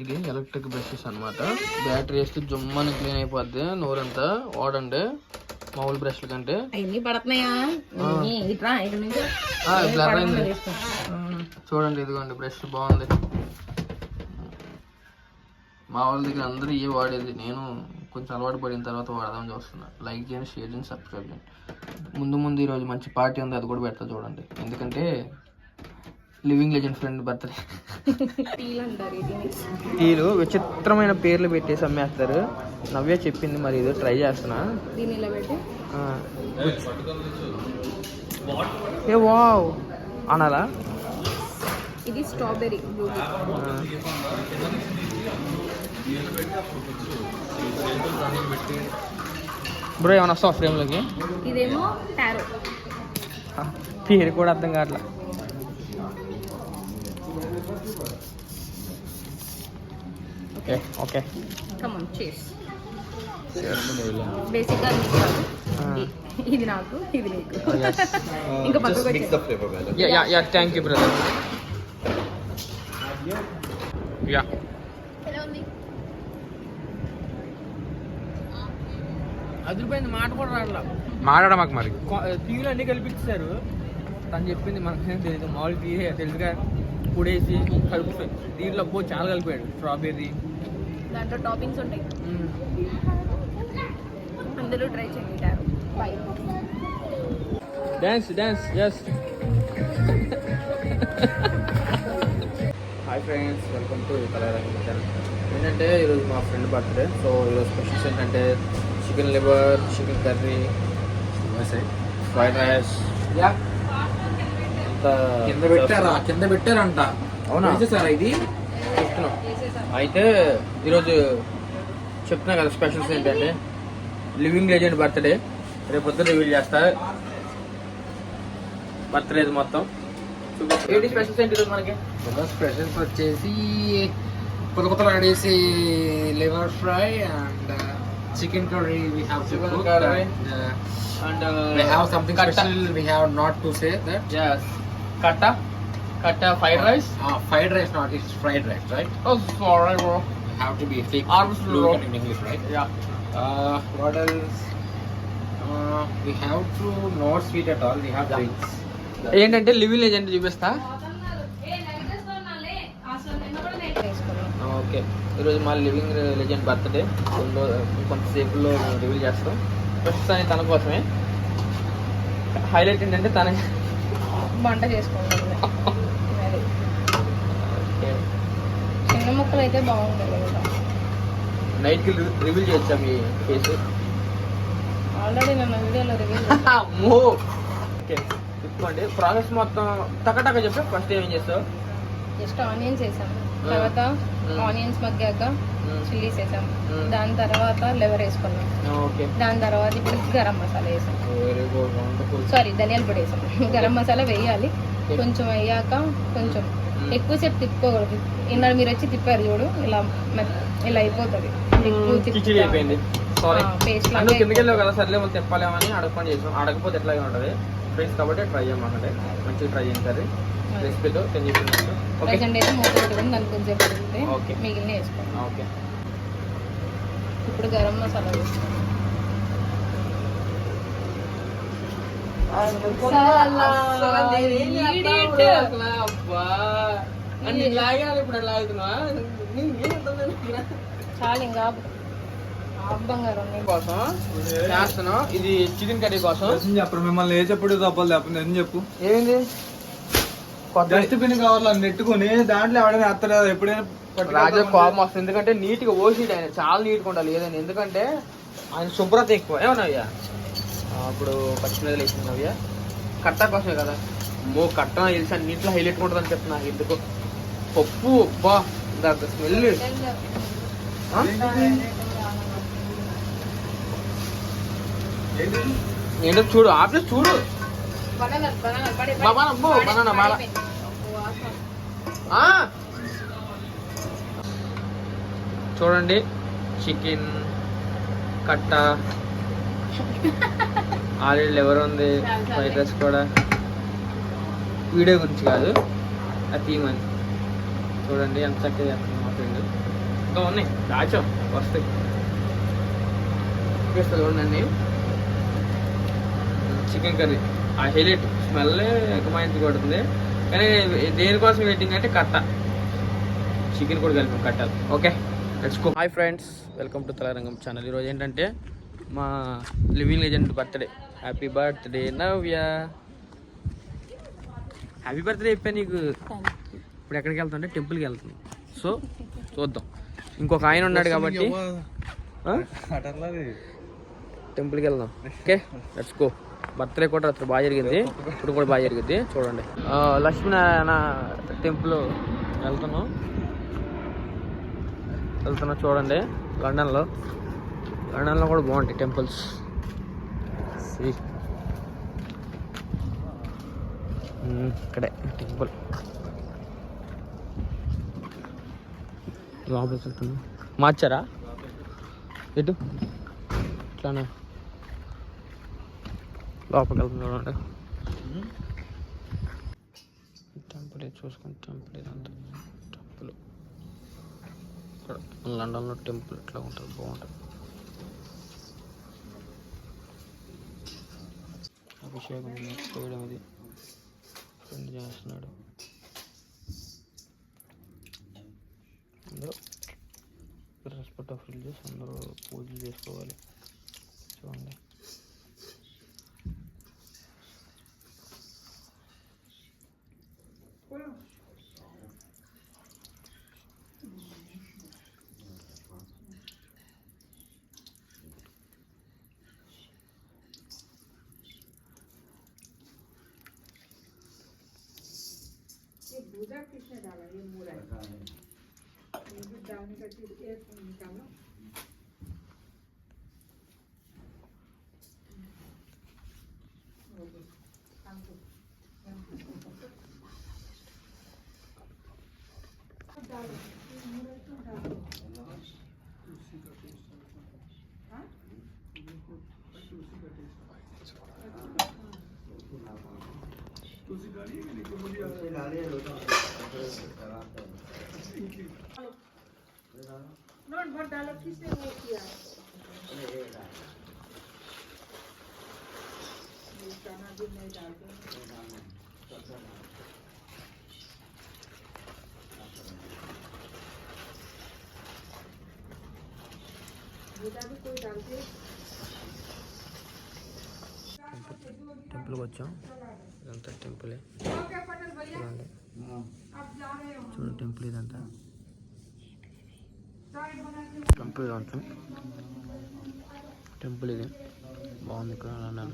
ఇది electric brushes అనమాట. Battery వేస్తే జుమ్మని క్లీన్ అయిపోద్ది నోరంతా. వాడండి మామూలు బ్రష్ల కంటే. అన్ని పడుతున్నాయా? చూడండి ఇదిగోండి బ్రష్ బాగుంది. మా వాళ్ళ దగ్గర అందరూ ఇవే వాడేది. నేను కొంచెం అలవాటు పడిన తర్వాత వాడదామని చూస్తున్నా. లైక్ చేయండి, షేర్ చేయండి, సబ్స్క్రైబ్ చేయండి. ముందు ఈరోజు మంచి పార్టీ ఉంది, అది కూడా పెడతా చూడండి. ఎందుకంటే లివింగ్ లెజెండ్ ఫ్రెండ్ బర్త్డే. టీలు విచిత్రమైన పేర్లు పెట్టేసి అమ్మేస్తారు. నవ్య చెప్పింది, మరి ఇది ట్రై చేస్తున్నా. ఏ వావ్ అనాలా? ఇది స్ట్రాబెర్రీ బ్రో. ఏమైనా వస్తావా ఫ్రేమ్లోకి? ఇదేమో టారో. పేరు కూడా అర్థం కావట్లా. Okay okay come on cheers. బేసిక్గా ఇది నాకు, ఇది నీకు. ఇంకా పక్కకు వచ్చేసి yeah thank you brother. Yeah అదిరిపోయింది. మాట కూడా రాట్లా. మాట్లాడ మాకు మరి టీవీలో అన్నీ కల్పించారు. తను చెప్పింది మనకేం తెలియదు. మామూలు టీ తెలుసుగా పొడేసి కలుపుతాయి. దీంట్లో చాలా కలిపాడు. స్ట్రాబెర్రీ, దాంట్లో టాపింగ్స్ ఉంటాయి. అందరూ ట్రై చేయండి. బై. డాన్స్ ఎస్. Hi friends, welcome to Kalarangam channel. ఏంటంటే ఈరోజు మా ఫ్రెండ్ బర్త్డే. సో ఈరోజు స్పెషల్స్ ఏంటంటే chicken liver, chicken curry, fried rice. కింద పెట్టారంట. అవునా సార్? ఇది చెప్తున్నాం. అయితే ఈరోజు చెప్తున్నా కదా స్పెషల్స్ ఏంటంటే లివింగ్ లెజెండ్ బర్త్డే. రేపు పొద్దున్న రివీల్ చేస్తా బర్త్డే మొత్తం. ఏంటి స్పెషల్స్ ఏంటి ఈరోజు మనకి? స్పెషల్స్ వచ్చేసి కొత్త ఆడేసి liver fry and chicken curry. We have to Chicken cook curry. and we have something special. We have not to say that. Yes. Katta fried rice. Fried rice, not it's fried rice, right? Oh, sorry, bro. You have to be thick, Absolutely. fluent in English, right? Yeah. What else? We have to not sweet at all. We have drinks. ఏంటంటే living legend చూపిస్తా. Okay, ఈరోజు మా living legend birthday. కొంతసేపులో reveal చేస్తాం. ప్రస్తుతాన్ని తన కోసమే. Highlight ఏంటంటే తన వంట చేసుకోండి. చిన్న ముక్కలు అయితే బాగుంటుంది కదా. నైట్కి రివీల్ చేస్తాం ఈ కేసు. ఆల్రెడీ నన్ను వీడియోలో రివీల్ ఓకే, చెప్పుకోండి ప్రాసెస్ మొత్తం టకటక చెప్పి. ఫస్ట్ ఏం చేస్తావు? జస్ట్ ఆనియన్స్ వేసాం, తర్వాత ఆనియన్స్ మగ్గాక చిల్లీస్ వేసాం, దాని తర్వాత లెవర్ వేసుకున్నాం, దాని తర్వాత ఇప్పుడు గరం మసాలా వేసాం. సారీ, ధనియాల పొడి వేసాం. గరం మసాలా వేయాలి. కొంచెం వేయాక కొంచెం ఎక్కువసేపు తిప్పుకోకూడదు. ఇందాక మీరు వచ్చి తిప్పారు చూడు, ఇలా అయిపోతుంది. పేస్ట్ కదా సర్లే మనం తిప్పాలేమని అడగకుండా చేసాం. అడగకపోతే ఎట్లాగే ఉంటుంది ఫ్రెండ్స్. కాబట్టి ట్రై చేయమంటే మంచిగా ట్రై చేయండి. రెసిపీతో ప్రజెంట్ అయితే మూత పెట్టుకుని దాన్ని కొంచెం పెడితే మిగిలిన వేసుకోండి. ఓకే, ఇప్పుడు గరం మసాలా వేసుకోండి. చాలా ఇంకా కోసం చేస్తున్నాం. ఇది చికెన్ కర్రీ కోసం. చెప్పరు మిమ్మల్ని ఏ చెప్పుడు తప్పదు. చెప్పండి, ఏం చెప్పు. ఏమైంది? డస్ట్బిన్ కావాలి నెట్టుకుని దాంట్లో ఎవడైనా ఎత్తలేదు ఎప్పుడైనా. రాజా కోపం వస్తుంది, ఎందుకంటే నీట్ గా ఓసిడ్ ఆయన చాలా నీట్ గా ఉండాలి ఏదైనా. ఎందుకంటే ఆయన శుభ్రత ఎక్కువ. ఏమన్నాయ్యా అప్పుడు పచ్చిమిరపకాయలు వేసినవ్యా కట్టా కోసమే కదా. కట్ట తెలిసి నీటిలో హైలైట్ ఉంటుంది అని చెప్తున్నా. ఎందుకు పప్పు బా దాని స్మెల్ ఏంటో చూడు. ఆఫీస్ చూడు. చూడండి, చికెన్ కట్ట ఆల్రెడీ లెవర్ ఉంది. ఫ్రైడ్ రైస్ కూడా. వీడియో గురించి కాదు, ఆ థీమ్ అని. చూడండి ఎంత చక్కగా చేస్తుంది మా ఫ్రెండ్. ఇంకా ఉన్నాయి దాచాం వస్తాయి చూపిస్తుంది చూడండి. చికెన్ కర్రీ ఆ హైలైట్ స్మెల్ ఎక్కువ కొడుతుంది, కానీ దేనికోసం వెయిటింగ్ అంటే కట్ట చికెన్ కూడా కలిపి కట్టాలి. Okay let's go. Hi friends, welcome to Kalarangam channel. ఈరోజు ఏంటంటే మా living legend birthday. Happy birthday Navya. Happy birthday చెప్పా నీకు. ఇప్పుడు ఎక్కడికి వెళ్తుంటే టెంపుల్కి వెళ్తుంది. సో చూద్దాం. ఇంకొక ఆయన ఉన్నాడు కాబట్టి టెంపుల్కి వెళ్దాం. Okay let's go. బర్త్డే కూడా అത്ര బాగా జరిగింది, ఇప్పుడు కూడా బాగా జరిగింది. చూడండి లక్ష్మీనారాయణ టెంపుల్ వెళ్తున్నాం చూడండి. లండన్లో కూడా బాగుంటాయి టెంపుల్స్. ఇక్కడే టెంపుల్ లోపలికి వెళ్తున్నాం. మార్చారా ఎటు ఇట్లానే లోపలికి వెళ్తుంది చూడండి. టెంపుల్ చూసుకుని టెంపుల్ ఇదంతా టెంపుల్. ఇక్కడ లండన్లో టెంపుల్ ఇట్లా ఉంటుంది, బాగుంటుంది. అభిషేకం చేయడం ఇది ఫ్రెండ్ చేస్తున్నాడు. అందరూ రెస్పెక్ట్ ఆఫ్ రిలీజియస్ అందరూ పూజలు చేసుకోవాలి. చూడండి టెంపుల్కి వచ్చాం. ఇదంతా టెంపులే చూడండి. చూడండి టెంపుల్ ఇదంతా టెంపుల్ కొంచెం టెంపుల్ ఇది బాగుంది. ఇక్కడ అన్నాను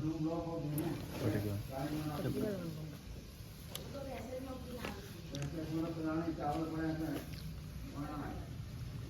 టెంపుల్